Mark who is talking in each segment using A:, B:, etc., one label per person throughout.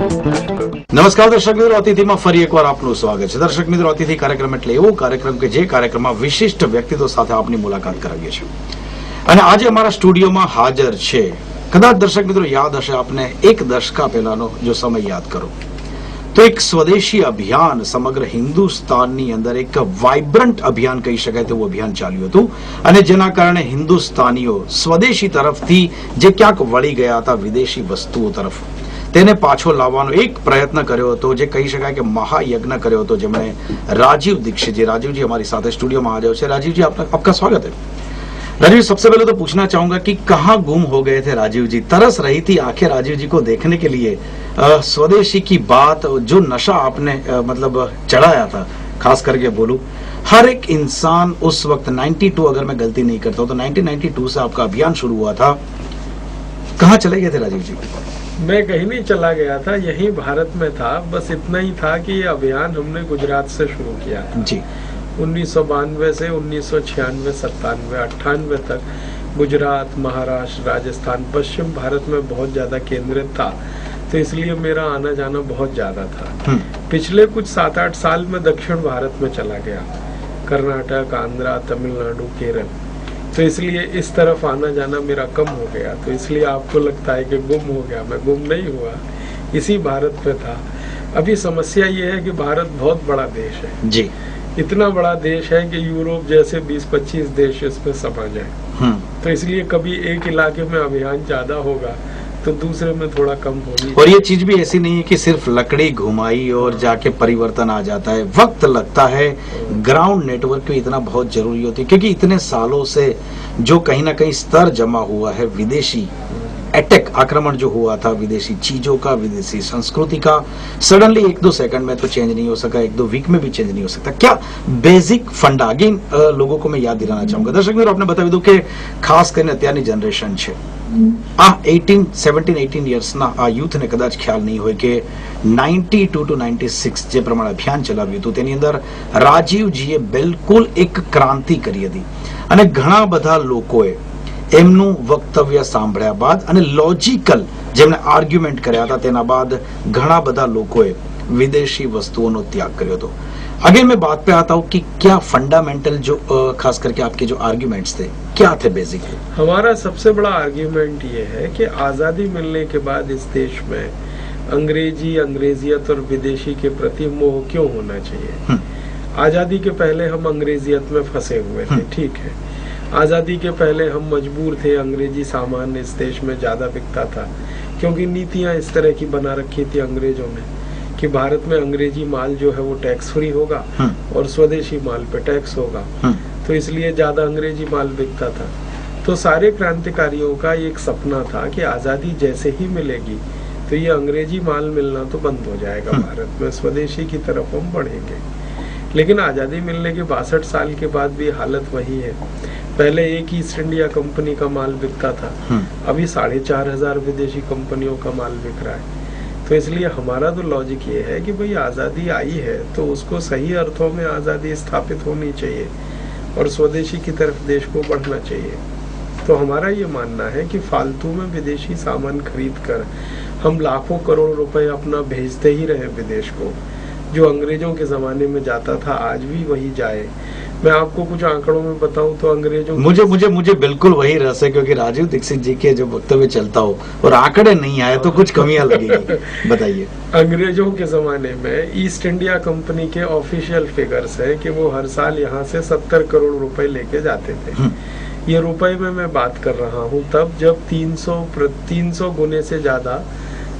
A: નમસ્કાર દર્શક મિત્રો, અતિથિમાં ફરી એકવાર આપનું સ્વાગત છે. દર્શક મિત્રો, અતિથિ કાર્યક્રમ એટલે એવો કાર્યક્રમ કે જે કાર્યક્રમમાં વિશિષ્ટ વ્યક્તિત્વ સાથે આપની મુલાકાત કરાવીએ છીએ. અને આજે અમારા સ્ટુડિયોમાં હાજર છે, કદાચ દર્શક મિત્રો યાદ હશે આપને, એક દશકા પહેલાનો જો સમય યાદ કરો તો એક સ્વદેશી અભિયાન સમગ્ર હિન્દુસ્તાનની અંદર એક વાઇબ્રન્ટ અભિયાન કહી શકાય તેવું અભિયાન ચાલ્યું હતું. અને જેના કારણે હિન્દુસ્તાનીઓ સ્વદેશી તરફથી જે ક્યાંક વળી ગયા હતા વિદેશી વસ્તુઓ તરફ, તેને પાછો લાવવાનો એક પ્રયત્ન કર્યો હતો, જે કહી શકાય કે મહાયજ્ઞ કર્યો હતો, જેમણે राजीव दीक्षित जी. राजीव जी हमारे साथ स्टूडियो में आ जाओ. राजीव जी आपका स्वागत है. राजीव, सबसे पहले तो पूछना चाहूंगा कि कहाँ गुम हो गए थे राजीव जी? तरस रही थी आंखें राजीव जी को देखने के लिए. स्वदेशी की बात, जो नशा आपने मतलब चढ़ाया था, खास करके बोलूं, हर एक इंसान उस वक्त 92, अगर मैं गलती नहीं करता हूं तो 1992 से आपका अभियान शुरू हुआ था. कहाँ चले गए थे राजीव जी?
B: मैं कहीं नहीं चला गया था, यहीं भारत में था. बस इतना ही था कि ये अभियान हमने गुजरात से शुरू किया था
A: जी.
B: 1992 से 1996, 97, 98 तक गुजरात, महाराष्ट्र, राजस्थान, पश्चिम भारत में बहुत ज्यादा केंद्रित था, तो इसलिए मेरा आना जाना बहुत ज्यादा था. पिछले कुछ 7-8 साल में दक्षिण भारत में चला गया, कर्नाटक, आंध्रा, तमिलनाडु, केरल. तो इसलिए इस तरफ आना जाना मेरा कम हो गया. तो इसलिए आपको लगता है कि गुम हो गया. मैं गुम नहीं हुआ, इसी भारत में था. अभी समस्या ये है कि भारत बहुत बड़ा देश है
A: जी.
B: इतना बड़ा देश है कि यूरोप जैसे 20-25 देश इसमें समा जाए. तो इसलिए कभी एक इलाके में अभियान ज्यादा होगा तो दूसरे में थोड़ा कम होगी.
A: और ये चीज भी ऐसी नहीं है कि सिर्फ लकड़ी घुमाई और जाके परिवर्तन आ जाता है. वक्त लगता है. ग्राउंड नेटवर्क भी इतना बहुत जरूरी होती है, क्योंकि इतने सालों से जो कहीं ना कहीं स्तर जमा हुआ है, विदेशी अटैक, आक्रमण जो हुआ था, विदेशी चीजों का, विदेशी संस्कृति का, सडनली 1-2 सेकंड में तो चेंज नहीं हो सका, 1-2 वीक में भी चेंज नहीं हो सकता. क्या बेसिक फंडा, अगेन लोगों को मैं याद दिलाना चाहूंगा. दर्शक મિત્રો, आपने बताવી દઉં કે ખાસ કરીને અત્યારની જનરેશન છે, આ 17-18 યર્સના આ યુથને કદાચ ખ્યાલ નહીં હોય કે 92 to 96 જે પ્રમાણે અભિયાન ચલાવ્યું હતું, તેની અંદર રાજીવજીએ બિલકુલ એક ક્રાંતિ કરી હતી. અને ઘણા બધા લોકોએ એમનું વક્તવ્ય સાંભળ્યા બાદ અને લોજિકલ જેમણે આર્ગ્યુમેન્ટ કર્યા હતા, તેના બાદ ઘણા બધા લોકોએ વિદેશી વસ્તુઓનો ત્યાગ કર્યો હતો. अगेन मैं बात पे आता हूँ कि क्या फंडामेंटल जो खास करके आपके जो आर्ग्यूमेंट्स थे, क्या थे बेसिक?
B: हमारा सबसे बड़ा आर्ग्यूमेंट ये है कि आजादी मिलने के बाद इस देश में अंग्रेजी, अंग्रेजियत और विदेशी के प्रति मोह क्यों होना चाहिए. आजादी के पहले हम अंग्रेजियत में फंसे हुए थे, ठीक है. आजादी के पहले हम मजबूर थे, अंग्रेजी सामान इस देश में ज्यादा बिकता था, क्योंकि नीतियां इस तरह की बना रखी थी अंग्रेजों ने कि भारत में अंग्रेजी माल जो है वो टैक्स फ्री होगा और स्वदेशी माल पे टैक्स होगा. तो इसलिए ज्यादा अंग्रेजी माल बिकता था. तो सारे क्रांतिकारियों का एक सपना था कि आजादी जैसे ही मिलेगी तो ये अंग्रेजी माल मिलना तो बंद हो जाएगा, भारत में स्वदेशी की तरफ हम बढ़ेंगे. लेकिन आजादी मिलने के 62 साल के बाद भी हालत वही है. पहले एक ईस्ट इंडिया कंपनी का माल बिकता था, अभी 4,500 विदेशी कंपनियों का माल बिक रहा है. तो इसलिए हमारा तो लॉजिक ये है कि भाई आजादी आई है तो उसको सही अर्थों में आजादी स्थापित होनी चाहिए और स्वदेशी की तरफ देश को बढ़ना चाहिए. तो हमारा ये मानना है कि फालतू में विदेशी सामान खरीद कर हम लाखों करोड़ रुपए अपना भेजते ही रहे विदेश को. जो अंग्रेजों के जमाने में जाता था आज भी वही जाए. मैं आपको कुछ आंकड़ों में बताऊं तो अंग्रेजों
A: मुझे बिल्कुल वही रस है, क्योंकि राजीव दीक्षित जी के जो वक्तव्य चलता हो और आंकड़े नहीं आए तो कुछ कमियां लगेगी. बताइए.
B: अंग्रेजों के जमाने में ईस्ट इंडिया कंपनी के ऑफिशियल फिगर्स है कि वो हर साल यहाँ से 70 करोड़ रुपए लेके जाते थे. ये रुपए में मैं बात कर रहा हूँ तब जब 300 गुने से ज्यादा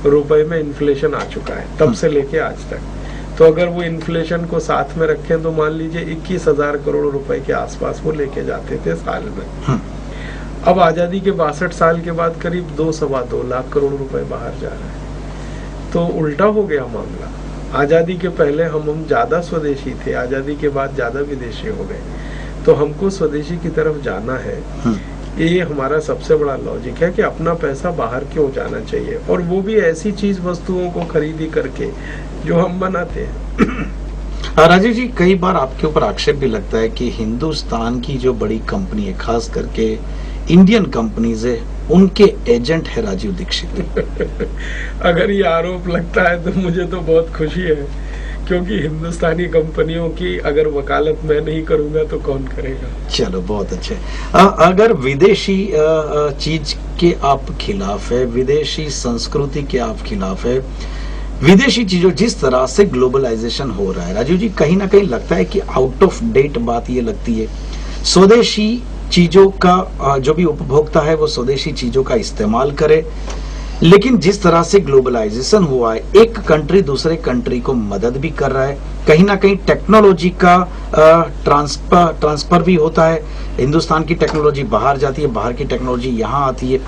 B: रुपए में इन्फ्लेशन आ चुका है, तब से लेके आज तक. तो अगर वो इन्फ्लेशन को साथ में रखें तो मान लीजिए 21,000 करोड़ रुपए के आसपास वो लेके जाते थे साल में. अब आजादी के 62 साल के बाद करीब 2-2.25 लाख करोड़ रुपए बाहर जा रहे हैं. तो उल्टा हो गया मामला. आजादी के पहले हम ज्यादा स्वदेशी थे, आजादी के बाद ज्यादा विदेशी हो गए. तो हमको स्वदेशी की तरफ जाना है. ये हमारा सबसे बड़ा लॉजिक है कि अपना पैसा बाहर क्यों जाना चाहिए, और वो भी ऐसी चीज वस्तुओं को खरीदी करके जो हम बनाते हैं.
A: राजीव जी, कई बार आपके ऊपर आक्षेप भी लगता है कि हिंदुस्तान की जो बड़ी कंपनी है, खास करके इंडियन कंपनीज है, उनके एजेंट है राजीव दीक्षित।
B: अगर ये आरोप लगता है तो मुझे तो बहुत खुशी है, क्योंकि हिंदुस्तानी कंपनियों की अगर वकालत मैं नहीं करूंगा तो कौन करेगा।
A: चलो बहुत अच्छे। अगर विदेशी चीज के आप खिलाफ है, विदेशी संस्कृति के आप खिलाफ है, विदेशी चीजों जिस तरह से ग्लोबलाइजेशन हो रहा है राजीव जी, कहीं ना कहीं लगता है कि आउट ऑफ डेट बात ये लगती है। स्वदेशी चीजों का जो भी उपभोक्ता है वो स्वदेशी चीजों का इस्तेमाल करे, लेकिन जिस तरह से ग्लोबलाइजेशन हुआ है, एक कंट्री दूसरे कंट्री को मदद भी कर रहा है, कहीं ना कहीं टेक्नोलॉजी का ट्रांसफर भी होता है। हिंदुस्तान की टेक्नोलॉजी बाहर जाती है, बाहर की टेक्नोलॉजी यहाँ आती है।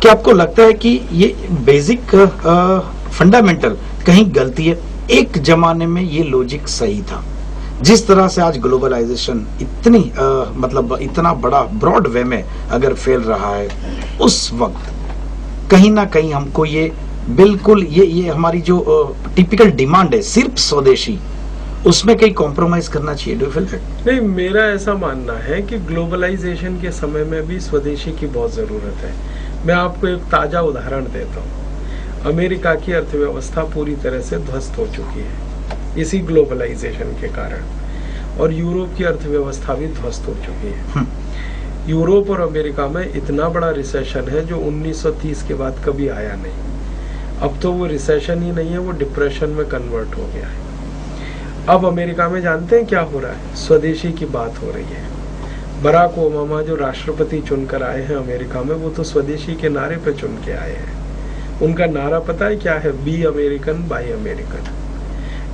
A: क्या आपको लगता है कि ये बेसिक फंडामेंटल कहीं गलती है? एक जमाने में ये लॉजिक सही था, जिस तरह से आज ग्लोबलाइजेशन इतनी मतलब इतना बड़ा ब्रॉड वे में अगर फैल रहा है, उस वक्त कहीं ना कहीं हमको ये बिल्कुल ये हमारी जो टिपिकल डिमांड है सिर्फ स्वदेशी, उसमें कहीं कॉम्प्रोमाइज करना चाहिए? Do you feel that?
B: नहीं, मेरा ऐसा मानना है कि ग्लोबलाइजेशन के समय में भी स्वदेशी की बहुत जरूरत है। मैं आपको एक ताजा उदाहरण देता हूँ। अमेरिका की अर्थव्यवस्था पूरी तरह से ध्वस्त हो चुकी है इसी ग्लोबलाइजेशन के कारण, और यूरोप की अर्थव्यवस्था भी ध्वस्त हो चुकी है। यूरोप और अमेरिका में इतना बड़ा रिसेशन है जो 1930 के बाद कभी आया नहीं। अब तो वो रिसेशन ही नहीं है, वो डिप्रेशन में कन्वर्ट हो गया है। अब अमेरिका में जानते हैं क्या हो रहा है? स्वदेशी की बात हो रही है। बराक ओबामा जो राष्ट्रपति चुनकर आए हैं अमेरिका में, वो तो स्वदेशी के नारे पे चुन के आए हैं। उनका नारा पता है क्या है? Be American buy American.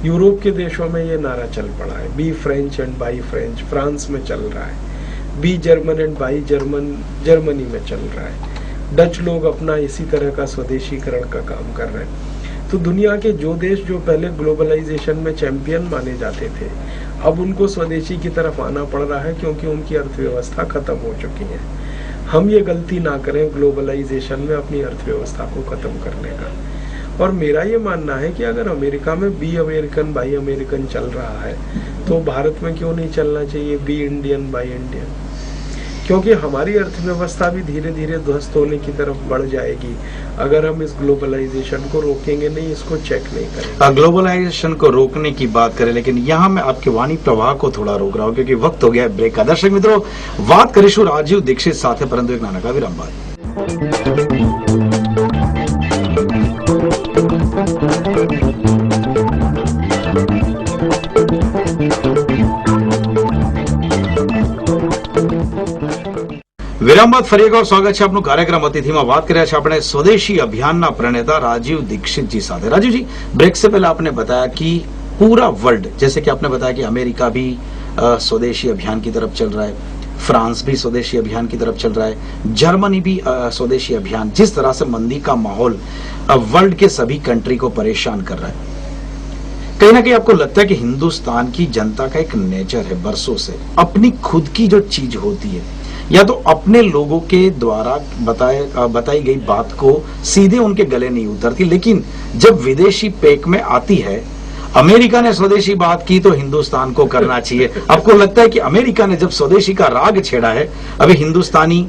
B: Europe के देशों में ये नारा चल पड़ा है, be French and buy French. France में चल रहा है, be German and buy German Germany में चल रहा है। डच लोग अपना इसी तरह का स्वदेशीकरण का काम कर रहे हैं। तो दुनिया के जो देश जो पहले ग्लोबलाइजेशन में चैंपियन माने जाते थे, अब उनको स्वदेशी की तरफ आना पड़ रहा है, क्योंकि उनकी अर्थव्यवस्था खत्म हो चुकी है। हम ये गलती ना करें ग्लोबलाइजेशन में अपनी अर्थव्यवस्था को खत्म करने का। और मेरा ये मानना है कि अगर अमेरिका में बी अमेरिकन बाई अमेरिकन चल रहा है, तो भारत में क्यों नहीं चलना चाहिए बी इंडियन बाई इंडियन? क्योंकि हमारी अर्थव्यवस्था भी धीरे धीरे ध्वस्त होने की तरफ बढ़ जाएगी अगर हम इस ग्लोबलाइजेशन को रोकेंगे नहीं, इसको चेक नहीं करेंगे।
A: ग्लोबलाइजेशन को रोकने की बात करें, लेकिन यहाँ मैं आपके वाणी प्रवाह को थोड़ा रोक रहा हूँ, क्योंकि वक्त हो गया है ब्रेक का। दर्शक मित्रों, बात करीશું राजीव दीक्षित સાથે, પરંતુ એક નાનકડા વિરામ બાદ। વિરામ બાદ ફરી એકવાર સ્વાગત છે આપનું કાર્યક્રમ અતિથિમાં। વાત કર્યા છે આપણે સ્વદેशी અભિયાનના પ્रणेता राजीव दीक्षित जी साथ। राजीव जी, ब्रेक से पहले आपने बताया कि पूरा वर्ल्ड, जैसे कि आपने बताया कि अमेरिका भी स्वदेशी अभियान की तरफ चल रहा है, फ्रांस भी स्वदेशी अभियान की तरफ चल रहा है, जर्मनी भी स्वदेशी अभियान, जिस तरह से मंदी का माहौल वर्ल्ड के सभी कंट्री को परेशान कर रहा है, कहीं ना कहीं आपको लगता है कि हिंदुस्तान की जनता का एक नेचर है बरसों से, अपनी खुद की जो चीज होती है या तो अपने लोगों के द्वारा बताई गई बात को सीधे उनके गले नहीं उतरती, लेकिन जब विदेशी पेक में आती है, अमेरिका ने स्वदेशी बात की तो हिंदुस्तान को करना चाहिए। आपको लगता है कि अमेरिका ने जब स्वदेशी का राग छेड़ा है, अभी हिंदुस्तानी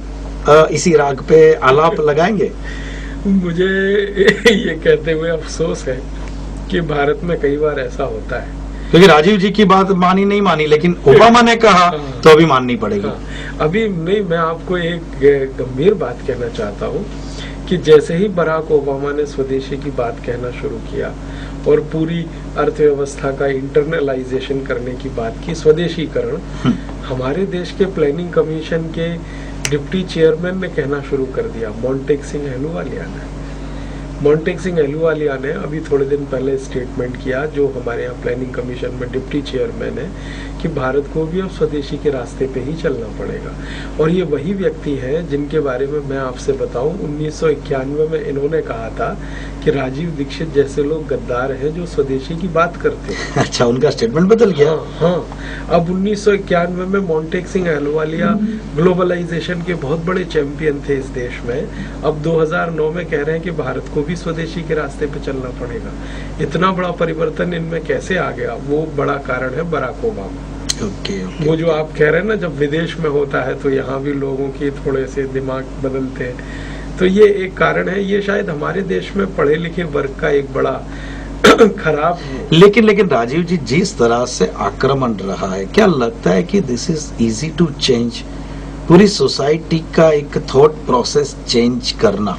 A: इसी राग पे आलाप लगाएंगे?
B: मुझे ये कहते हुए अफसोस है कि भारत में कई बार ऐसा होता है,
A: क्योंकि राजीव जी की बात मानी नहीं मानी, लेकिन ओबामा ने कहा तो अभी माननी पड़ेगी।
B: अभी नहीं, मैं आपको एक गंभीर बात कहना चाहता हूँ कि जैसे ही बराक ओबामा ने स्वदेशी की बात कहना शुरू किया और पूरी अर्थव्यवस्था का इंटरनलाइजेशन करने की बात की, स्वदेशीकरण, हमारे देश के प्लानिंग कमीशन के डिप्टी चेयरमैन ने कहना शुरू कर दिया, मोंटेक सिंह अहलूवालिया ने। मोंटेक सिंह अहलूवालिया ने अभी थोड़े दिन पहले स्टेटमेंट किया, जो हमारे यहाँ प्लानिंग कमीशन में डिप्टी चेयरमैन है, कि भारत को भी अब स्वदेशी के रास्ते पे ही चलना पड़ेगा। और ये वही व्यक्ति है जिनके बारे में मैं आपसे बताऊं, 1991 में इन्होंने कहा था कि राजीव दीक्षित जैसे लोग गद्दार हैं जो स्वदेशी की बात करते हैं।
A: अच्छा, उनका स्टेटमेंट बदल गया?
B: हाँ। अब 1991 में मोंटेक सिंह अहलूवालिया ग्लोबलाइजेशन के बहुत बड़े चैंपियन थे इस देश में। अब 2009 में कह रहे हैं कि भारत को भी स्वदेशी के रास्ते पे चलना पड़ेगा। इतना बड़ा परिवर्तन इनमें कैसे आ गया? वो बड़ा कारण है बराक ओबामा। वो जो आप कह रहे हैं ना, जब विदेश में होता है तो यहाँ भी लोगों के थोड़े से दिमाग बदलते हैं, तो ये एक कारण है, ये शायद हमारे देश में पढ़े लिखे वर्ग का एक बड़ा खराब है।
A: लेकिन राजीव जी, जिस तरह से आक्रमण रहा है, क्या लगता है कि this is easy to change? पूरी सोसाइटी का एक थॉट प्रोसेस चेंज करना।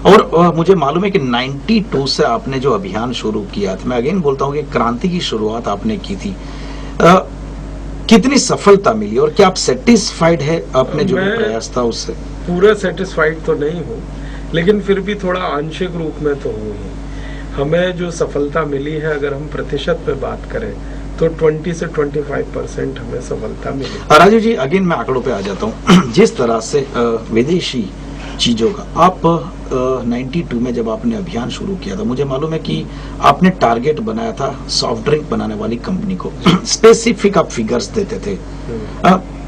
A: और मुझे मालूम है कि 92 से आपने जो अभियान शुरू किया था, मैं अगेन बोलता हूँ कि क्रांति की शुरुआत आपने की थी, कितनी सफलता मिली और क्या आप सेटिस्फाइड है आपने जो भी प्रयास था उससे?
B: पूरा सेटिस्फाइड तो नहीं हूँ, लेकिन फिर भी थोड़ा आंशिक रूप में तो हूँ ही। हमें जो सफलता मिली है, अगर हम प्रतिशत पे बात करें तो 20 से 25% हमें सफलता मिली।
A: राजीव जी, अगेन मैं आंकड़ों पे आ जाता हूँ। जिस तरह से विदेशी चीजों का आप 92 में जब आपने अभियान शुरू किया था, मुझे मालूम है कि आपने टारगेट बनाया था सॉफ्ट ड्रिंक बनाने वाली कंपनी को, स्पेसिफिक आप फिगर्स देते थे।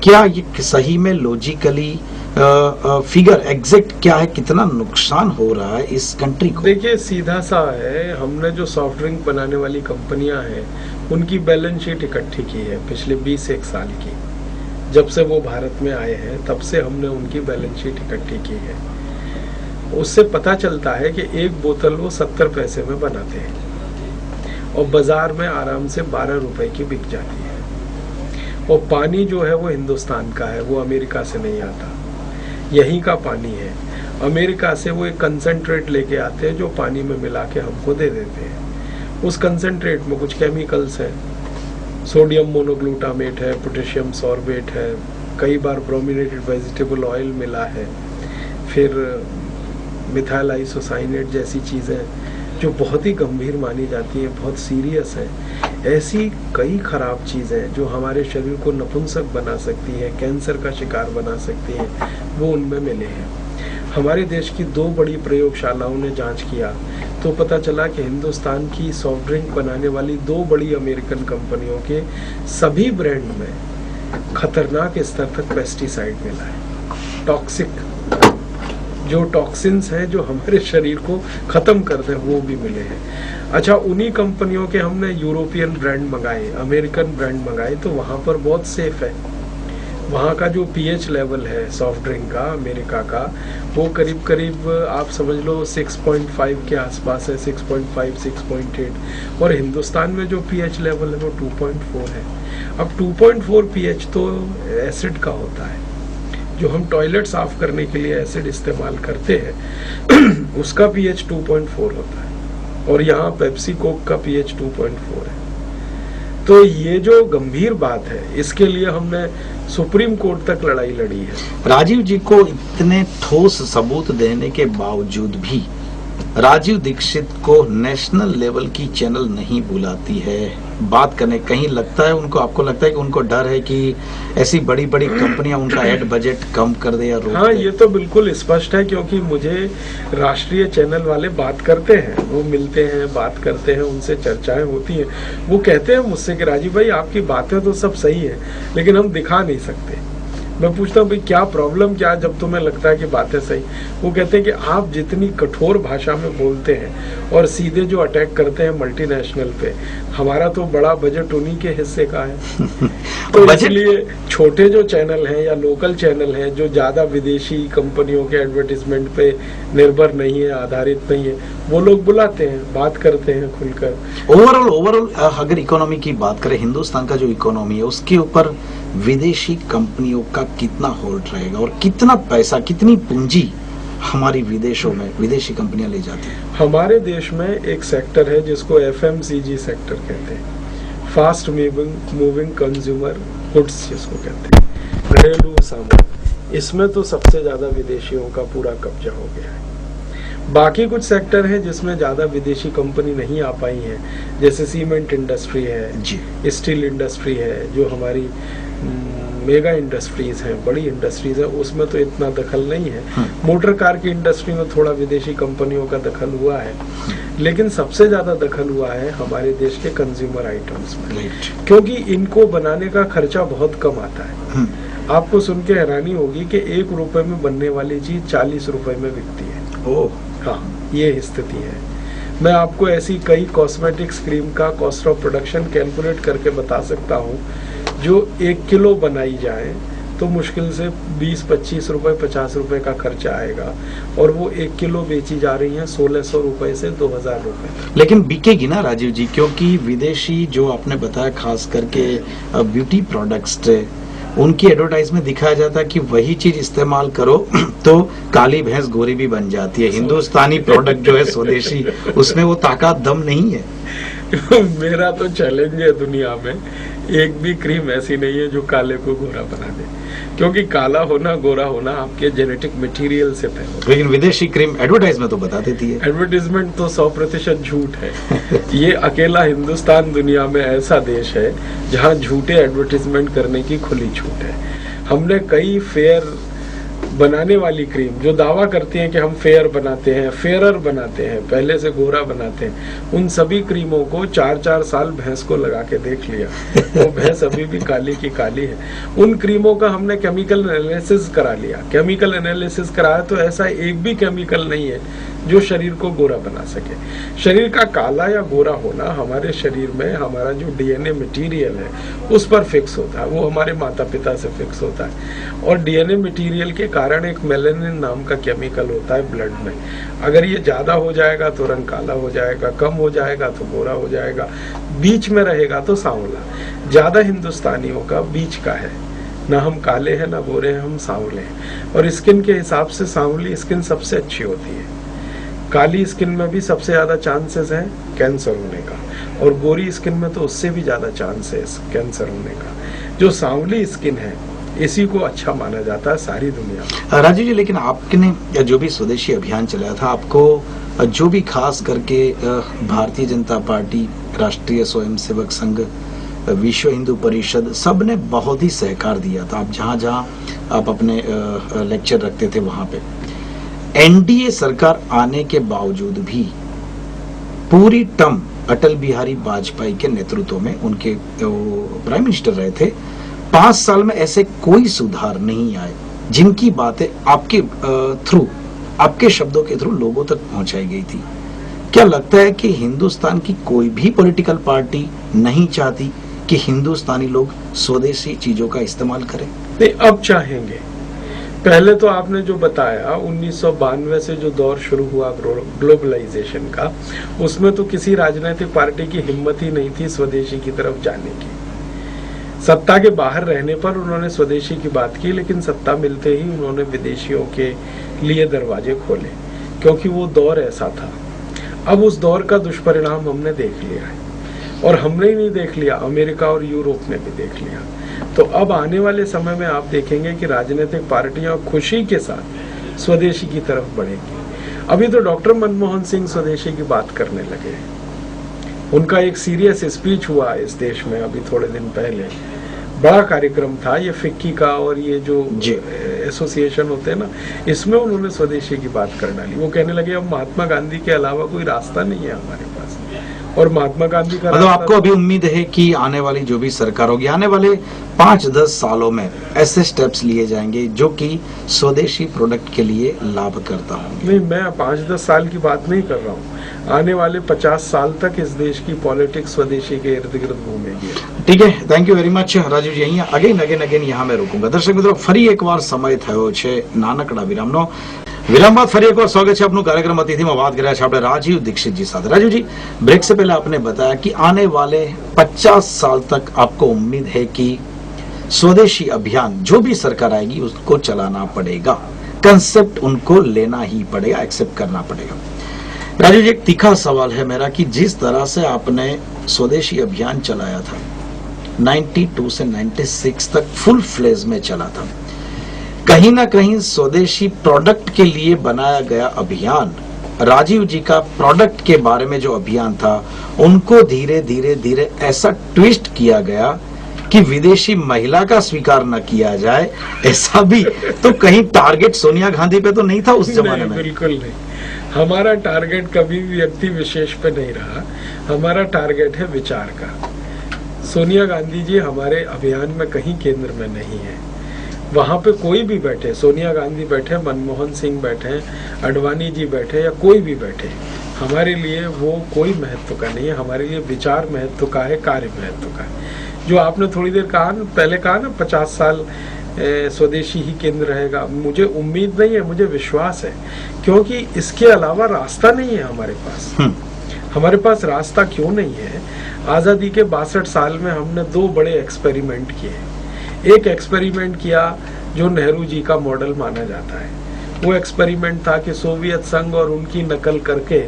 A: क्या ये सही में लॉजिकली फिगर एग्जैक्ट क्या है, कितना नुकसान हो रहा है इस कंट्री को?
B: देखिए, सीधा सा है, हमने जो सॉफ्ट ड्रिंक बनाने वाली कंपनियां हैं उनकी बैलेंस शीट इकट्ठी की है पिछले 20-1 साल की। जब से वो भारत में आए हैं तब से हमने उनकी बैलेंस शीट इकट्ठी की है। उससे पता चलता है कि एक बोतल वो 70 पैसे में बनाते हैं और बाजार में आराम से 12 रुपए की बिक जाती है। और पानी जो है वो हिंदुस्तान का है, वो अमेरिका से नहीं आता, यहीं का पानी है। अमेरिका से वो एक कंसंट्रेट लेके आते हैं जो पानी में मिला के हमको दे देते हैं। उस कंसंट्रेट में कुछ केमिकल्स हैं, सोडियम मोनोग्लूटामेट है, पोटेशियम सॉर्बेट है, कई बार ब्रोमिनेटेड वेजिटेबल ऑयल मिला है, फिर मिथाइल आइसोसाइनेट जैसी चीज़ें जो बहुत ही गंभीर मानी जाती हैं, बहुत सीरियस हैं। ऐसी कई खराब चीज़ें जो हमारे शरीर को नपुंसक बना सकती हैं, कैंसर का शिकार बना सकती हैं, वो उनमें मिले हैं। हमारे देश की 2 बड़ी प्रयोगशालाओं ने जांच किया तो पता चला कि हिंदुस्तान की सॉफ्ट ड्रिंक बनाने वाली 2 बड़ी अमेरिकन कंपनियों के सभी ब्रांड में खतरनाक स्तर तक पेस्टिसाइड मिला है। टॉक्सिक जो टॉक्सिन्स हैं जो हमारे शरीर को खत्म कर दें, वो भी मिले हैं। अच्छा, उन्हीं कंपनियों के हमने यूरोपियन ब्रांड मंगाए, अमेरिकन ब्रांड मंगाए, तो वहाँ पर बहुत सेफ है। वहाँ का जो पीएच लेवल है सॉफ्ट ड्रिंक का, अमेरिका का, वो करीब करीब आप समझ लो 6.5 के आसपास है, 6.5, 6.8। और हिंदुस्तान में जो पीएच लेवल है वो 2.4 है। अब 2.4 पीएच तो एसिड का होता है, जो हम टॉयलेट साफ करने के लिए एसिड इस्तेमाल करते हैं उसका पीएच 2.4 होता है, और यहाँ पेप्सी कोक का पीएच 2.4 है। तो ये जो गंभीर बात है, इसके लिए हमने सुप्रीम कोर्ट तक लड़ाई लड़ी है।
A: राजीव जी को इतने ठोस सबूत देने के बावजूद भी राजीव दीक्षित को नेशनल लेवल की चैनल नहीं बुलाती है बात करने। कहीं लगता है उनको, आपको लगता है कि उनको डर है कि ऐसी बड़ी बड़ी कंपनियां उनका एड बजट कम कर दे या रोक दे?
B: हाँ, ये तो बिल्कुल स्पष्ट है, क्योंकि मुझे राष्ट्रीय चैनल वाले बात करते हैं, वो मिलते हैं, बात करते हैं, उनसे चर्चाएं होती हैं। वो कहते हैं मुझसे कि राजीव भाई, आपकी बातें तो सब सही है, लेकिन हम दिखा नहीं सकते। मैं पूछता हूँ भाई क्या प्रॉब्लम क्या, जब तुम्हें लगता है कि बातें सही? वो कहते हैं कि आप जितनी कठोर भाषा में बोलते हैं और सीधे जो अटैक करते हैं मल्टीनेशनल पे, हमारा तो बड़ा बजट उन्हीं के हिस्से का है। तो इसलिए छोटे जो चैनल हैं या लोकल चैनल हैं जो ज्यादा विदेशी कंपनियों के एडवर्टीजमेंट पे निर्भर नहीं है, आधारित नहीं है, वो लोग बुलाते हैं, बात करते हैं खुलकर।
A: ओवरऑल अगर इकोनॉमी की बात करें, हिंदुस्तान का जो इकोनॉमी है उसके ऊपर विदेशी कंपनियों का कितना होल्ड रहेगा और कितना पैसा, कितनी पूंजी हमारी विदेशों में विदेशी कंपनियां ले जाती हैं?
B: हमारे देश में एक सेक्टर है जिसको FMCG सेक्टर कहते हैं, फास्ट मूविंग कंज्यूमर गुड्स जिसको कहते हैं, घरेलू सामान। इसमें तो सबसे ज्यादा विदेशियों का पूरा कब्जा हो गया है। बाकी कुछ सेक्टर है जिसमें ज्यादा विदेशी कंपनी नहीं आ पाई है, जैसे सीमेंट इंडस्ट्री है जी, स्टील इंडस्ट्री है, जो हमारी मेगा इंडस्ट्रीज हैं, बड़ी इंडस्ट्रीज है, उसमें तो इतना दखल नहीं है। मोटर कार की इंडस्ट्री में थोड़ा विदेशी कंपनियों का दखल हुआ है, लेकिन सबसे ज्यादा दखल हुआ है हमारे देश के कंज्यूमर आइटम्स में, क्योंकि इनको बनाने का खर्चा बहुत कम आता है। आपको सुन के हैरानी होगी कि 1 रुपए में बनने वाली चीज 40 रुपए में बिकती है।
A: ओह
B: हाँ, ये स्थिति है। मैं आपको ऐसी कई कॉस्मेटिक्स क्रीम का कॉस्ट ऑफ प्रोडक्शन कैलकुलेट करके बता सकता हूँ, जो 1 किलो बनाई जाए तो मुश्किल से 20-25 रुपए 50 रुपए का खर्चा आएगा, और वो 1 किलो बेची जा रही है 1600 रुपए से 2000 रुपए।
A: लेकिन बिकेगी ना राजीव जी, क्योंकि विदेशी जो आपने बताया खास करके ब्यूटी प्रोडक्ट्स उनकी एडवर्टाइज में दिखाया जाता है कि वही चीज इस्तेमाल करो तो काली भैंस गोरी भी बन जाती है। हिंदुस्तानी प्रोडक्ट जो है स्वदेशी, उसमें वो ताकत दम नहीं है।
B: मेरा तो चैलेंज है, दुनिया में एक भी क्रीम ऐसी नहीं है जो काले को गोरा बना दे, क्योंकि काला होना गोरा होना आपके जेनेटिक मटेरियल से तय होता है।
A: लेकिन विदेशी क्रीम एडवर्टाइज में तो बता देती है।
B: एडवर्टीजमेंट तो 100% झूठ है। ये अकेला हिंदुस्तान दुनिया में ऐसा देश है जहाँ झूठे एडवर्टीजमेंट करने की खुली छूट है। हमने कई फेयर बनाने वाली क्रीम जो दावा करती हैं कि हम फेयर बनाते हैं, फेयरर बनाते हैं, पहले से गोरा बनाते हैं, उन सभी क्रीमों को 4-4 साल भैंस को लगा के देख लिया, वो भैंस अभी भी काली की काली है। उन क्रीमों का हमने केमिकल एनालिसिस करा लिया। केमिकल एनालिसिस कराया तो ऐसा एक भी केमिकल नहीं है जो शरीर को गोरा बना सके। शरीर का काला या गोरा होना हमारे शरीर में हमारा जो डीएनए मटेरियल है उस पर फिक्स होता है, वो हमारे माता पिता से फिक्स होता है। और डीएनए मटेरियल के कारण एक मेलानिन नाम का केमिकल होता है ब्लड में। अगर ये ज्यादा हो जाएगा तो रंग काला हो जाएगा, कम हो जाएगा तो गोरा हो जाएगा, बीच में रहेगा तो सांवला। ज्यादा हिंदुस्तानियों का बीच का है, ना हम काले हैं ना गोरे हैं, हम सांवले हैं। और स्किन के हिसाब से सांवली स्किन सबसे अच्छी होती है। काली स्किन में भी सबसे ज्यादा चांसेस है कैंसर होने का, और गोरी स्किन में तो उससे भी ज्यादा चांसेस कैंसर होने का। जो सांवली स्किन है इसी को अच्छा माना जाता है सारी दुनिया में।
A: राजीव जी, लेकिन आपने जो भी स्वदेशी अभियान चलाया था, आपको जो भी खास करके भारतीय जनता पार्टी, राष्ट्रीय स्वयंसेवक संघ, विश्व हिंदू परिषद, सब ने बहुत ही सहकार दिया था। आप जहां जहां आप अपने लेक्चर रखते थे वहां पे एनडीए सरकार आने के बावजूद भी पूरी टर्म अटल बिहारी वाजपेयी के नेतृत्व में उनके प्राइम मिनिस्टर रहे थे। 5 साल में ऐसे कोई सुधार नहीं आए जिनकी बातें आपके थ्रू, आपके शब्दों के थ्रू लोगों तक पहुंचाई गई थी। क्या लगता है कि हिंदुस्तान की कोई भी पॉलिटिकल पार्टी नहीं चाहती कि हिंदुस्तानी लोग स्वदेशी चीजों का इस्तेमाल करें?
B: नहीं, अब चाहेंगे। पहले तो आपने जो बताया 1992 से जो दौर शुरू हुआ ग्लोबलाइजेशन का, उसमें तो किसी राजनीतिक पार्टी की हिम्मत ही नहीं थी स्वदेशी की तरफ जाने की। सत्ता के बाहर रहने पर उन्होंने स्वदेशी की बात की, लेकिन सत्ता मिलते ही उन्होंने विदेशियों के लिए दरवाजे खोले, क्योंकि वो दौर ऐसा था। अब उस दौर का दुष्परिणाम हमने देख लिया है, और हमने ही नहीं देख लिया, अमेरिका और यूरोप ने भी देख लिया। तो अब आने वाले समय में आप देखेंगे कि राजनीतिक पार्टियां खुशी के साथ स्वदेशी की तरफ बढ़ेंगी। अभी तो डॉक्टर मनमोहन सिंह स्वदेशी की बात करने लगे। उनका एक सीरियस स्पीच हुआ इस देश में अभी थोड़े दिन पहले, बड़ा कार्यक्रम था। ये फिक्की का और ये जो एसोसिएशन होते हैं ना, इसमें उन्होंने स्वदेशी की बात कर डाली। वो कहने लगे अब महात्मा गांधी के अलावा कोई रास्ता नहीं है हमारे पास, और महात्मा गांधी का
A: मतलब आपको अभी उम्मीद है कि आने वाली जो भी सरकार होगी, आने वाले 5-10 सालों में ऐसे स्टेप्स लिए जाएंगे जो कि स्वदेशी प्रोडक्ट के लिए लाभकर्ता होंगे?
B: नहीं, मैं 5-10 साल की बात नहीं कर रहा हूँ। आने वाले 50 साल तक इस देश की पॉलिटिक्स स्वदेशी के इर्द गिर्द घूमेगी।
A: ठीक है, thank you very much Rajeev ji. અહીંયા અગેન यहाँ मैं रुकूंगा। दर्शक મિત્રો, ફરી એકવાર સમય થયો છે નાનકડા વિરામનો। વિરામ બાદ ફરી એકવાર સ્વાગત છે આપનું કાર્યક્રમ અતિથિમાં। વાત કર્યા છે આપણે राजीव दीक्षित जी साथ। राजीव जी, ब्रेक से पहले आपने बताया कि आने वाले 50 साल तक आपको उम्मीद है कि स्वदेशी अभियान जो भी सरकार आएगी उसको चलाना पड़ेगा, कंसेप्ट उनको लेना ही पड़ेगा, एक्सेप्ट करना पड़ेगा। राजीव जी, एक तीखा सवाल है मेरा कि जिस तरह से आपने स्वदेशी अभियान चलाया था, 92 से 96 तक फुल फ्लेज में चला था, कहीं ना कहीं स्वदेशी प्रोडक्ट के लिए बनाया गया अभियान, राजीव जी का प्रोडक्ट के बारे में जो अभियान था, उनको धीरे धीरे धीरे ऐसा ट्विस्ट किया गया कि विदेशी महिला का स्वीकार न किया जाए, ऐसा भी। तो कहीं टारगेट सोनिया गांधी पे तो नहीं था उस जमाने में?
B: बिल्कुल नहीं। हमारा टारगेट कभी भी व्यक्ति विशेष पे नहीं रहा, हमारा टारगेट है विचार का। सोनिया गांधी जी हमारे अभियान में कहीं केंद्र में नहीं है। वहां पे कोई भी बैठे, सोनिया गांधी बैठे, मनमोहन सिंह बैठे, अडवाणी जी बैठे, या कोई भी बैठे, हमारे लिए वो कोई महत्व का नहीं है। हमारे लिए विचार महत्व का है, कार्य महत्व का है। जो आपने थोड़ी देर कहा ना, पहले कहा ना 50 साल स्वदेशी ही केंद्र रहेगा। मुझे उम्मीद नहीं है, मुझे विश्वास है, क्योंकि इसके अलावा रास्ता नहीं है हमारे पास। हमारे पास रास्ता क्यों नहीं है? आजादी के 62 साल में हमने 2 बड़े एक्सपेरिमेंट किए। एक एक्सपेरिमेंट किया जो नेहरू जी का मॉडल माना जाता है। वो एक्सपेरिमेंट था कि सोवियत संघ और उनकी नकल करके,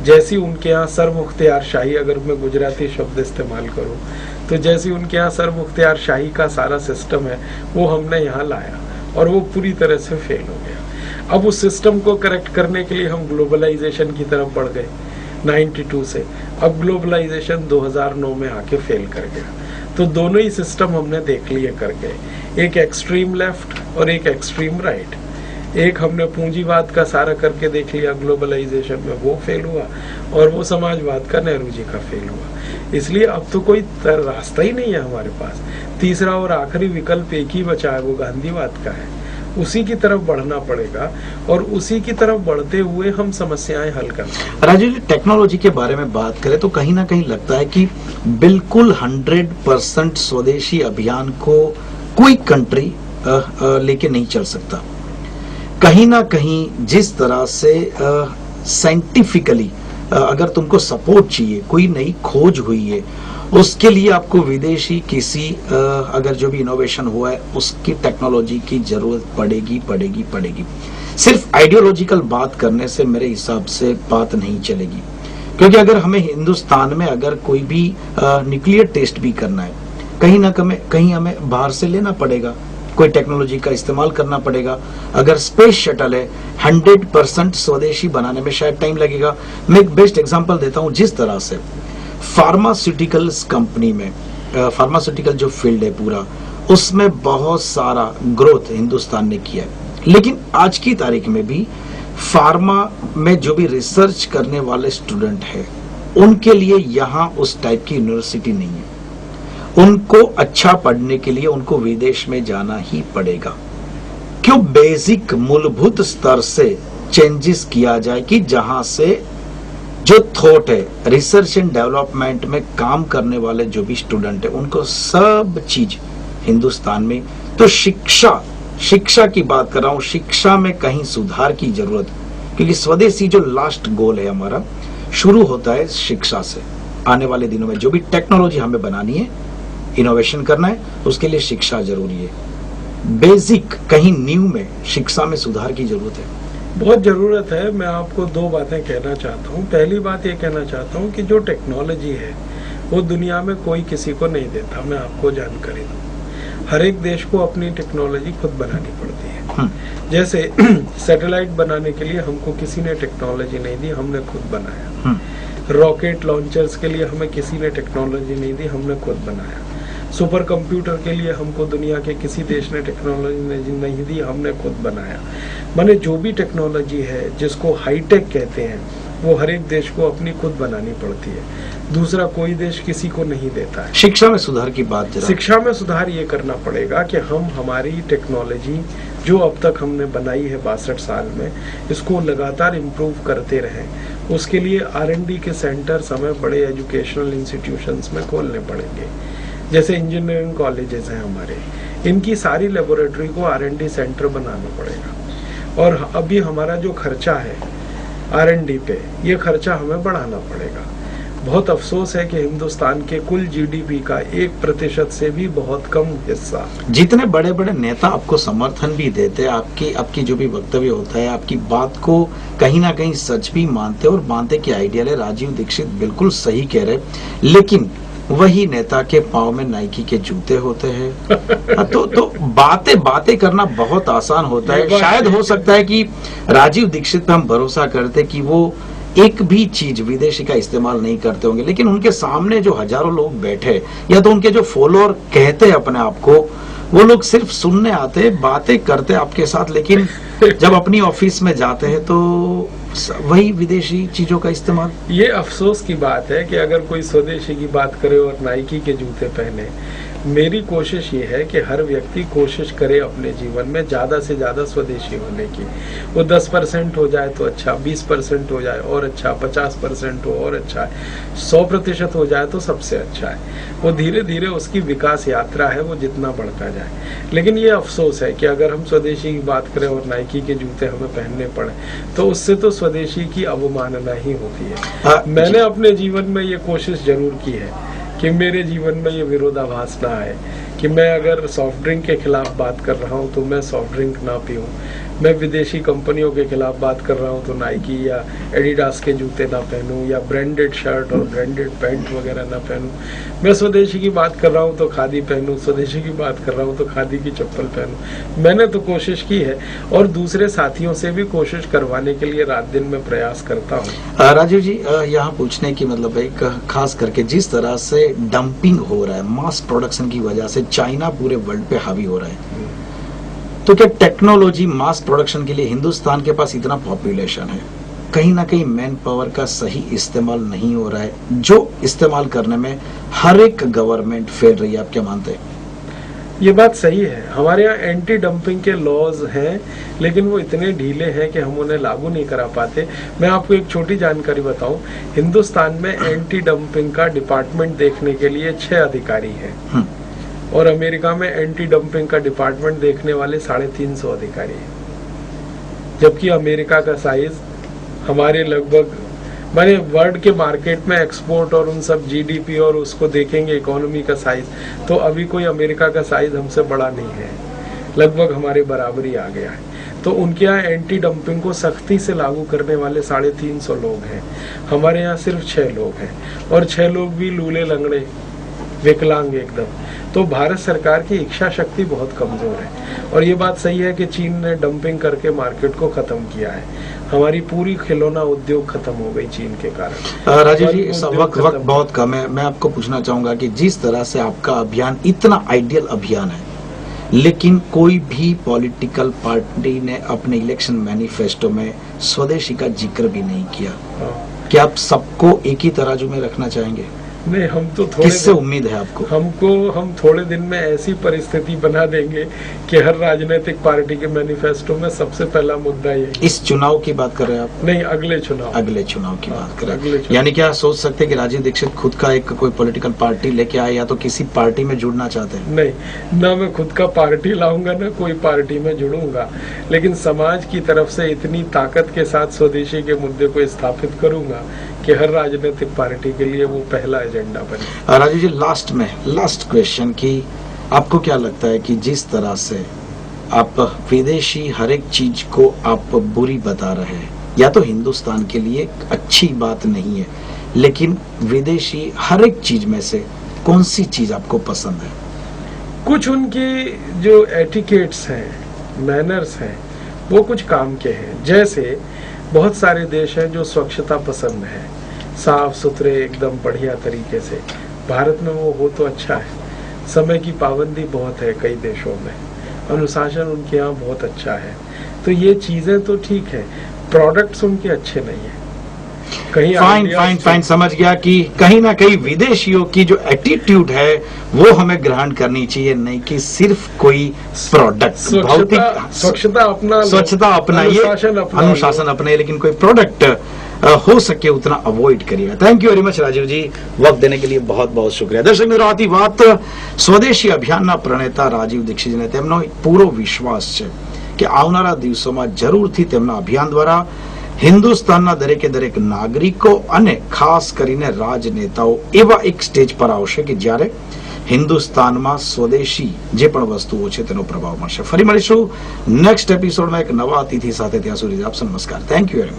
B: जैसी उनके यहाँ सर्वमुख्तियार शाही, अगर मैं गुजराती शब्द इस्तेमाल करूं तो जैसी उनके यहाँ सर्वमुख्तियार शाही का सारा सिस्टम है, वो हमने यहाँ लाया और वो पूरी तरह से फेल हो गया। अब उस सिस्टम को करेक्ट करने के लिए हम ग्लोबलाइजेशन की तरफ बढ़ गए 92 से। अब ग्लोबलाइजेशन 2009 में आके फेल कर गया। तो दोनों ही सिस्टम हमने देख लिए कर गए, एक एक्सट्रीम लेफ्ट और एक एक्सट्रीम राइट। एक हमने पूंजीवाद का सारा करके देख लिया ग्लोबलाइजेशन में, वो फेल हुआ, और वो समाजवाद का नेहरू जी का फेल हुआ। इसलिए अब तो कोई रास्ता ही नहीं है हमारे पास। तीसरा और आखिरी विकल्प एक ही बचा है, वो गांधीवाद का है। उसी की तरफ बढ़ना पड़ेगा और उसी की तरफ बढ़ते हुए हम समस्याएं हल करते हैं।
A: राजीव जी, टेक्नोलॉजी के बारे में बात करें तो कहीं ना कहीं लगता है कि बिल्कुल 100% स्वदेशी अभियान को कोई कंट्री लेके नहीं चल सकता। कहीं ना कहीं जिस तरह से साइंटिफिकली अगर तुमको सपोर्ट चाहिए, कोई नई खोज हुई है, उसके लिए आपको विदेशी किसी अगर जो भी इनोवेशन हुआ है उसकी टेक्नोलॉजी की जरूरत पड़ेगी। सिर्फ आइडियोलॉजिकल बात करने से मेरे हिसाब से बात नहीं चलेगी, क्योंकि अगर हमें हिंदुस्तान में अगर कोई भी न्यूक्लियर टेस्ट भी करना है, कहीं हमें बाहर से लेना पड़ेगा, कोई टेक्नोलॉजी का इस्तेमाल करना पड़ेगा। अगर स्पेस शटल है 100% स्वदेशी बनाने में शायद टाइम लगेगा। मैं एक बेस्ट एग्जांपल देता हूं, जिस तरह से फार्मास्यूटिकल्स कंपनी में फार्मास्यूटिकल जो फील्ड है पूरा, उसमें बहुत सारा ग्रोथ हिंदुस्तान ने किया है। लेकिन आज की तारीख में भी फार्मा में जो भी रिसर्च करने वाले स्टूडेंट है, उनके लिए यहाँ उस टाइप की यूनिवर्सिटी नहीं है। उनको अच्छा पढ़ने के लिए उनको विदेश में जाना ही पड़ेगा। क्यों? बेसिक मूलभूत स्तर से चेंजेस किया जाए कि जहां से जो थॉट है, रिसर्च एंड डेवलपमेंट में काम करने वाले जो भी स्टूडेंट है, उनको सब चीज हिंदुस्तान में। तो शिक्षा की बात कर रहा हूं, शिक्षा में कहीं सुधार की जरूरत, क्योंकि स्वदेशी जो लास्ट गोल है हमारा, शुरू होता है शिक्षा से। आने वाले दिनों में जो भी टेक्नोलॉजी हमें बनानी है, इनोवेशन करना है, उसके लिए शिक्षा जरूरी है। बेसिक कहीं नींव में शिक्षा में सुधार की जरूरत है,
B: बहुत जरूरत है। मैं आपको 2 बातें कहना चाहता हूँ। पहली बात ये कहना चाहता हूँ कि जो टेक्नोलॉजी है वो दुनिया में कोई किसी को नहीं देता। मैं आपको जानकारी दूँ, हर एक देश को अपनी टेक्नोलॉजी खुद बनानी पड़ती है। जैसे सैटेलाइट बनाने के लिए हमको किसी ने टेक्नोलॉजी नहीं दी, हमने खुद बनाया। रॉकेट लॉन्चर्स के लिए हमें किसी ने टेक्नोलॉजी नहीं दी, हमने खुद बनाया। सुपर कंप्यूटर के लिए हमको दुनिया के किसी देश ने टेक्नोलॉजी नहीं दी, हमने खुद बनाया। माने जो भी टेक्नोलॉजी है जिसको हाईटेक कहते हैं, वो हर एक देश को अपनी खुद बनानी पड़ती है। दूसरा कोई देश किसी को नहीं देता है।
A: शिक्षा में सुधार की बात,
B: शिक्षा में सुधार ये करना पड़ेगा कि हम हमारी टेक्नोलॉजी जो अब तक हमने बनाई है 62 साल में, इसको लगातार इम्प्रूव करते रहें। उसके लिए R&D के सेंटर्स हमें बड़े एजुकेशनल इंस्टीट्यूशंस में खोलने पड़ेंगे। जैसे इंजीनियरिंग कॉलेजेस हैं हमारे, इनकी सारी लेबोरेटरी को R&D सेंटर बनाना पड़ेगा। और अभी हमारा जो खर्चा है R&D पे, ये खर्चा हमें बढ़ाना पड़ेगा। बहुत अफसोस है कि हिंदुस्तान के कुल GDP का 1% से भी बहुत कम हिस्सा।
A: जितने बड़े बड़े नेता आपको समर्थन भी देते हैं, आपकी जो भी वक्तव्य होता है, आपकी बात को कहीं ना कहीं सच भी मानते और मानते कि आइडियल है। राजीव दीक्षित बिल्कुल सही कह रहे, लेकिन वही नेता के पाँव में नाइकी के जूते होते हैं। तो बातें करना बहुत आसान होता है। शायद हो सकता है कि राजीव दीक्षित पे हम भरोसा करते कि वो एक भी चीज विदेशी का इस्तेमाल नहीं करते होंगे, लेकिन उनके सामने जो हजारों लोग बैठे, या तो उनके जो फॉलोअर कहते हैं अपने आप को, वो लोग सिर्फ सुनने आते, बातें करते आपके साथ, लेकिन जब अपनी ऑफिस में जाते हैं तो वही विदेशी चीजों का इस्तेमाल।
B: ये अफसोस की बात है कि अगर कोई स्वदेशी की बात करे और नाइकी के जूते पहने, मेरी कोशिश ये है कि हर व्यक्ति कोशिश करे अपने जीवन में ज्यादा से ज्यादा स्वदेशी होने की। वो 10% हो जाए तो अच्छा, 20% हो जाए और अच्छा, 50% हो और अच्छा है, 100% हो जाए तो सबसे अच्छा है। वो धीरे धीरे उसकी विकास यात्रा है, वो जितना बढ़ता जाए। लेकिन ये अफसोस है कि अगर हम स्वदेशी की बात करें और नाइकी के जूते हमें पहनने पड़े तो उससे तो स्वदेशी की अवमानना ही होती है। मैंने अपने जीवन में ये कोशिश जरूर की है कि मेरे जीवन में ये विरोधाभास ना आए कि मैं अगर सॉफ्ट ड्रिंक के खिलाफ बात कर रहा हूँ तो मैं सॉफ्ट ड्रिंक ना पीऊँ, मैं विदेशी कंपनियों के खिलाफ बात कर रहा हूँ तो नाइकी या एडिडास के जूते ना पहनूं या ब्रांडेड शर्ट और ब्रांडेड पैंट वगैरह ना पहनूं। मैं स्वदेशी की बात कर रहा हूँ तो खादी पहनूं, स्वदेशी की बात कर रहा हूँ तो खादी की चप्पल पहनूं। मैंने तो कोशिश की है और दूसरे साथियों से भी कोशिश करवाने के लिए रात दिन में प्रयास करता हूँ।
A: राजीव जी, यहाँ पूछने की मतलब एक खास करके जिस तरह से डंपिंग हो रहा है मास प्रोडक्शन की वजह से, चाइना पूरे वर्ल्ड पे हावी हो रहा है, तो क्या टेक्नोलॉजी मास प्रोडक्शन के लिए हिंदुस्तान के पास इतना पॉपुलेशन है, कहीं ना कहीं मैन पावर का सही इस्तेमाल नहीं हो रहा है, जो इस्तेमाल करने में हर एक गवर्नमेंट फेल रही है? आप क्या मानते हैं?
B: ये बात सही है। हमारे यहाँ एंटी डंपिंग के लॉज हैं लेकिन वो इतने ढीले हैं कि हम उन्हें लागू नहीं करा पाते। मैं आपको एक छोटी जानकारी बताऊं, हिंदुस्तान में एंटी डंपिंग का डिपार्टमेंट देखने के लिए 6 अधिकारी हैं और अमेरिका में एंटी डंपिंग का डिपार्टमेंट देखने वाले 350 अधिकारी हैं। जबकि अमेरिका का साइज हमारे लगभग, माने वर्ल्ड के मार्केट में एक्सपोर्ट और उन सब जीडीपी और उसको देखेंगे इकोनॉमी का साइज, तो अभी कोई अमेरिका का साइज हमसे बड़ा नहीं है, लगभग हमारे बराबरी आ गया है। तो उनके यहाँ एंटी डंपिंग को सख्ती से लागू करने वाले 350 लोग हैं, हमारे यहाँ सिर्फ 6 लोग हैं और 6 लोग भी लूले लंगड़े विकलांग एकदम। तो भारत सरकार की इच्छा शक्ति बहुत कमजोर है और ये बात सही है कि चीन ने डंपिंग करके मार्केट को खत्म किया है। हमारी पूरी खिलौना उद्योग खत्म हो गई चीन के कारण।
A: राजीव जी, वक्त बहुत कम है, मैं आपको पूछना चाहूंगा कि जिस तरह से आपका अभियान इतना आइडियल अभियान है, लेकिन कोई भी पॉलिटिकल पार्टी ने अपने इलेक्शन मैनिफेस्टो में स्वदेशी का जिक्र भी नहीं किया। क्या आप सबको एक ही तराजू में रखना चाहेंगे?
B: नहीं, हम तो थोड़े,
A: किससे उम्मीद है आपको?
B: हम थोड़े दिन में ऐसी परिस्थिति बना देंगे कि हर राजनीतिक पार्टी के मैनिफेस्टो में सबसे पहला मुद्दा ये।
A: इस चुनाव की बात कर रहे हैं आप?
B: नहीं, अगले चुनाव
A: की बात कर रहे हैं। यानी क्या सोच सकते हैं कि राजीव दीक्षित खुद का एक कोई पॉलिटिकल पार्टी लेके आए या तो किसी पार्टी में जुड़ना चाहते हैं?
B: नहीं, ना मैं खुद का पार्टी लाऊंगा ना कोई पार्टी में जुड़ूंगा, लेकिन समाज की तरफ से इतनी ताकत के साथ स्वदेशी के मुद्दे को स्थापित करूंगा कि हर राजनीतिक पार्टी के लिए वो पहला एजेंडा बने।
A: राजीव जी, लास्ट क्वेश्चन की आपको क्या लगता है कि जिस तरह से आप विदेशी हर एक चीज को आप बुरी बता रहे हैं, या तो हिंदुस्तान के लिए अच्छी बात नहीं है, लेकिन विदेशी हर एक चीज में से कौन सी चीज आपको पसंद है?
B: कुछ उनकी जो एटिकेट्स हैं, मैनर्स हैं, वो कुछ काम के हैं। जैसे बहुत सारे देश हैं जो स्वच्छता पसंद है, साफ सुथरे एकदम बढ़िया तरीके से। भारत में वो हो तो अच्छा है। समय की पाबंदी बहुत है कई देशों में, अनुशासन उनके यहाँ बहुत अच्छा है। तो ये चीजें तो ठीक है, प्रोडक्ट्स उनके अच्छे नहीं है। कहीं
A: फाइन समझ गया कि कहीं ना कहीं विदेशियों की जो एटीट्यूड है वो हमें ग्रहण करनी चाहिए, नहीं कि सिर्फ कोई प्रोडक्ट।
B: स्वच्छता अपना,
A: अनुशासन अपना, लेकिन कोई प्रोडक्ट हो सके उतना अवॉइड करिएगा। Thank you very much Rajeev ji, वक्त देने के लिए बहुत बहुत शुक्रिया। दर्शक મિત્રો, આથી વાત સ્વદેશી અભિયાનના પ્રણેતા રાજીવ દીક્ષિતજીને તેમનો પૂરો વિશ્વાસ છે કે આવનારા દિવસોમાં જરૂરથી તેમના અભિયાન દ્વારા હિન્દુસ્તાનના દરેકે દરેક નાગરિકો અને ખાસ કરીને રાજનેતાઓ એવા એક સ્ટેજ પર આવશે કે જ્યારે હિન્દુસ્તાનમાં સ્વદેશી જે પણ વસ્તુઓ છે તેનો પ્રભાવ મળશે. ફરી મળીશું નેક્સ્ટ એપિસોડમાં એક નવા અતિથિ સાથે. ત્યાં સુધી આપસો નમસ્કાર. Thank you very much.